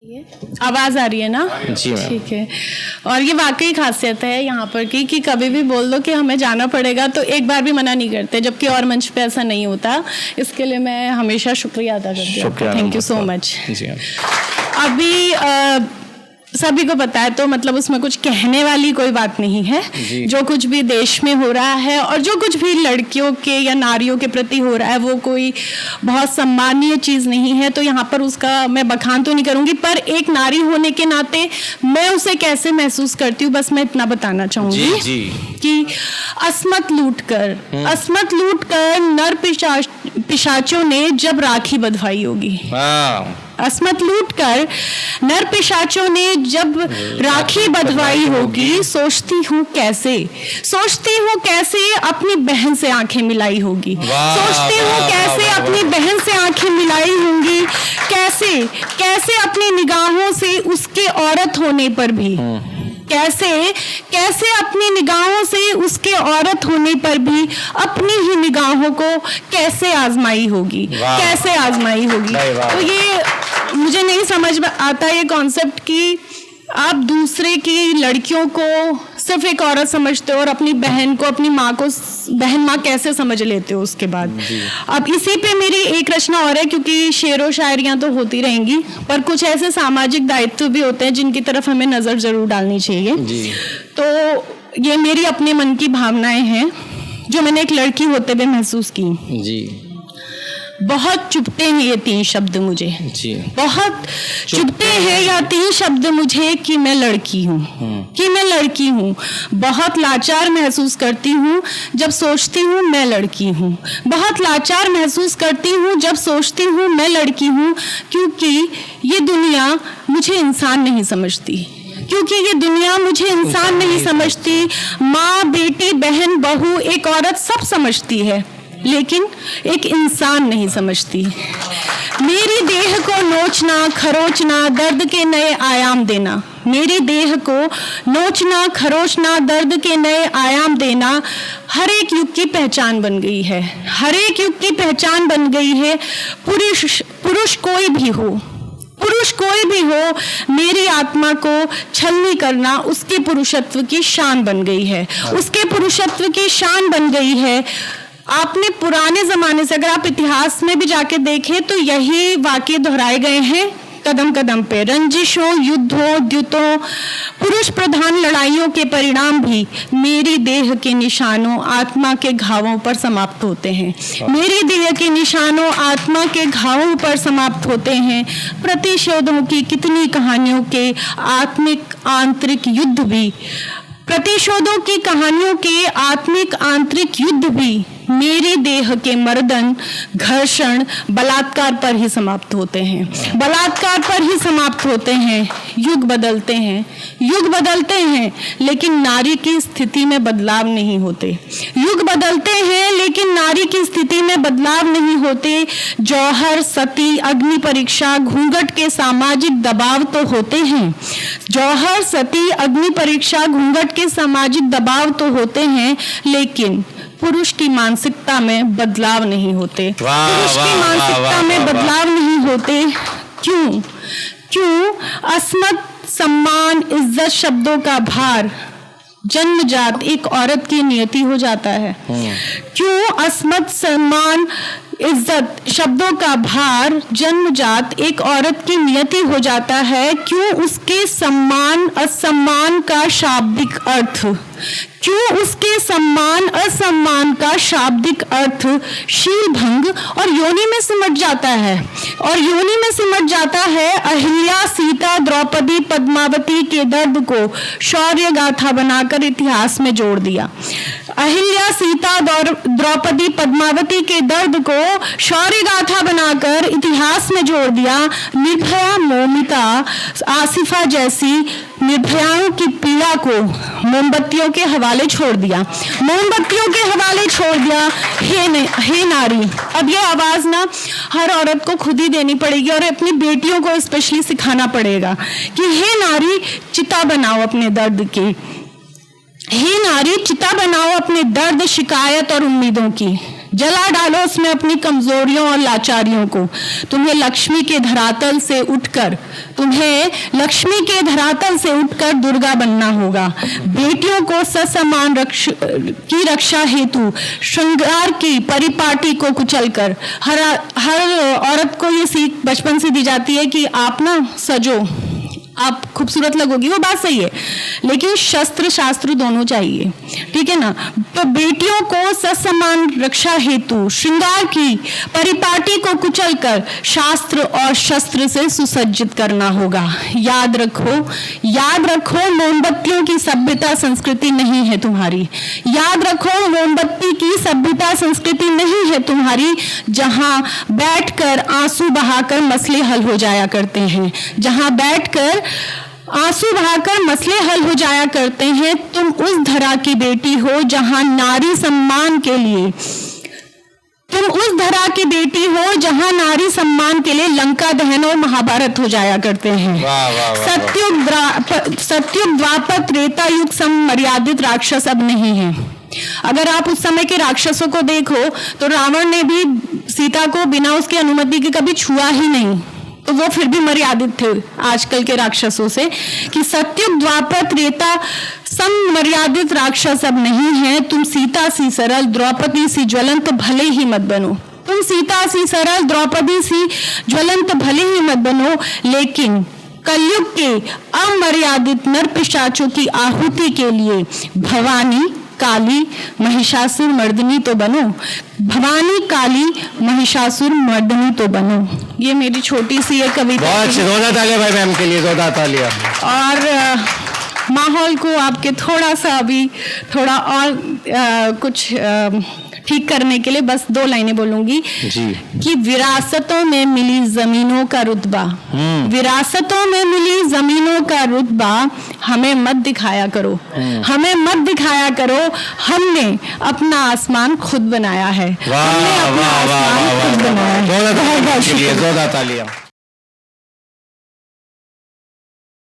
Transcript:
ये आवाज आ रही है ना? जी मैम। ठीक है। और ये वाकई खासियत है यहाँ पर कि कभी भी बोल दो कि हमें जाना पड़ेगा तो एक बार भी मना नहीं करते, जबकि और मंच पे ऐसा नहीं होता। इसके लिए मैं हमेशा शुक्रिया अदा करती हूँ। Thank you so much. जी मैम। अभी सभी को पता है, तो मतलब उसमें कुछ कहने वाली कोई बात नहीं है। जो कुछ भी देश में हो रहा है और जो कुछ भी लड़कियों के या नारियों के प्रति हो रहा है वो कोई बहुत सम्मानीय चीज़ नहीं है। तो यहाँ पर उसका मैं बखान तो नहीं करूँगी, पर एक नारी होने के नाते मैं उसे कैसे महसूस करती हूँ, बस मैं इतना बताना चाहूँगी कि अस्मत लूटकर नर पिशाचों ने जब राखी बंधवाई होगी। अस्मत लूटकर नर पिशाचों ने जब राखी बंधवाई होगी, सोचती हूँ कैसे अपनी बहन से आंखें मिलाई होगी। सोचती हूँ कैसे अपनी बहन से आंखें मिलाई होंगी, कैसे अपनी निगाहों से उसके औरत होने पर भी कैसे अपनी निगाहों से उसके औरत होने पर भी अपनी ही निगाहों को कैसे आजमाई होगी। तो ये मुझे नहीं समझ में आता ये कॉन्सेप्ट कि आप दूसरे की लड़कियों को सिर्फ एक औरत समझते हो और अपनी बहन को, अपनी माँ को बहन माँ कैसे समझ लेते हो उसके बाद। अब इसी पे मेरी एक रचना और है, क्योंकि शेरो शायरियाँ तो होती रहेंगी, पर कुछ ऐसे सामाजिक दायित्व भी होते हैं जिनकी तरफ हमें नज़र जरूर डालनी चाहिए। तो ये मेरी अपने मन की भावनाएं हैं जो मैंने एक लड़की होते हुए महसूस की। बहुत चुभते हैं ये तीन शब्द मुझे, बहुत चुभते हैं या तीन शब्द मुझे कि मैं लड़की हूँ, बहुत लाचार महसूस करती हूँ जब सोचती हूँ मैं लड़की हूँ, बहुत लाचार महसूस करती हूँ जब सोचती हूँ मैं लड़की हूँ, क्योंकि ये दुनिया मुझे इंसान नहीं समझती। माँ, बेटी, बहन, बहू, एक औरत सब समझती है, लेकिन एक इंसान नहीं समझती। मेरी देह को नोचना, खरोचना, दर्द के नए आयाम देना, मेरी देह को नोचना, खरोचना, दर्द के नए आयाम देना हर एक युग की पहचान बन गई है। पुरुष कोई भी हो, मेरी आत्मा को छलनी करना उसके पुरुषत्व की शान बन गई है। आपने पुराने जमाने से, अगर आप इतिहास में भी जाके देखें तो यही वाक़ये दोहराए गए हैं कदम कदम पे। रंजिशों, युद्धों, द्युतों, पुरुष प्रधान लड़ाइयों के परिणाम भी मेरी देह के निशानों, आत्मा के घावों पर समाप्त होते हैं। प्रतिशोधों की कितनी कहानियों के आत्मिक आंतरिक युद्ध भी मेरी देह के मर्दन, घर्षण, बलात्कार पर ही समाप्त होते हैं। युग बदलते हैं लेकिन नारी की स्थिति में बदलाव नहीं होते। जौहर, सती, अग्नि परीक्षा, घूंघट के सामाजिक दबाव तो होते हैं, लेकिन पुरुष की मानसिकता में बदलाव नहीं होते। क्यों? अस्मत, सम्मान, इज्जत शब्दों का भार जन्मजात एक औरत की नियति हो जाता है। क्यों अस्मत, सम्मान, इज्जत शब्दों का भार जन्मजात एक औरत की नियति हो जाता है? क्यों उसके सम्मान असम्मान का शाब्दिक अर्थ शील भंग और योनि में सिमट जाता है। अहिल्या, सीता, द्रौपदी, पद्मावती के दर्द को शौर्य गाथा बनाकर इतिहास में जोड़ दिया। निर्भया, मौमिता, आसिफा जैसी निर्भयाओं की पीड़ा को मोमबत्तियों के हवाले छोड़ दिया। हे नारी, अब ये आवाज ना हर औरत को खुद ही देनी पड़ेगी और अपनी बेटियों को स्पेशली सिखाना पड़ेगा कि हे नारी, चिता बनाओ अपने दर्द की। हे नारी, चिता बनाओ अपने दर्द, शिकायत और उम्मीदों की। जला डालो उसमें अपनी कमजोरियों और लाचारियों को। तुम्हें लक्ष्मी के धरातल से उठकर दुर्गा बनना होगा। बेटियों को ससमान की रक्षा हेतु श्रृंगार की परिपाटी को कुचलकर, हर औरत को ये सीख बचपन से दी जाती है कि आप ना सजो, आप खूबसूरत लगोगी, वो बात सही है, लेकिन शस्त्र शास्त्र दोनों चाहिए, ठीक है ना। तो बेटियों को ससमान रक्षा हेतु श्रृंगार की परिपाटी को कुचलकर शास्त्र और शस्त्र से सुसज्जित करना होगा। याद रखो मोमबत्तियों की सभ्यता संस्कृति नहीं है तुम्हारी। याद रखो मोमबत्ती की सभ्यता संस्कृति नहीं है तुम्हारी, जहां बैठकर आंसू बहाकर मसले हल हो जाया करते हैं, जहां बैठकर आंसू बहाकर मसले हल हो जाया करते हैं। तुम उस धरा की बेटी हो जहां नारी सम्मान के लिए लंका दहन और महाभारत हो जाया करते हैं। सत्युग द्वापर त्रेता युग सम मर्यादित राक्षस अब नहीं है। अगर आप उस समय के राक्षसों को देखो तो रावण ने भी सीता को बिना उसकी अनुमति के कभी छुआ ही नहीं, तो वो फिर भी मर्यादित थे आजकल के राक्षसों से। कि सत्युग द्वापर त्रेता सम मर्यादित राक्षस अब नहीं है। तुम सीता सी सरल द्रौपदी सी ज्वलंत भले ही मत बनो। तुम सीता सी सरल द्रौपदी सी ज्वलंत भले ही मत बनो, लेकिन कलयुग के अमर्यादित नर पिशाचों की आहुति के लिए भवानी काली महिषासुर मर्दनी तो बनो। भवानी काली महिषासुर मर्दनी तो बनो। ये मेरी छोटी सी एक कविता। बहुत अच्छी, जोरदार तालियां भाई मैम के लिए, जोरदार तालियां। और माहौल को आपके थोड़ा और कुछ ठीक करने के लिए बस 2 लाइनें बोलूंगी कि विरासतों में मिली जमीनों का रुतबा, विरासतों में मिली जमीनों का रुतबा हमें मत दिखाया करो, हमें मत दिखाया करो। हमने अपना आसमान खुद बनाया है, हमने अपना आसमान खुद बनाया है। जोरदार तालियां।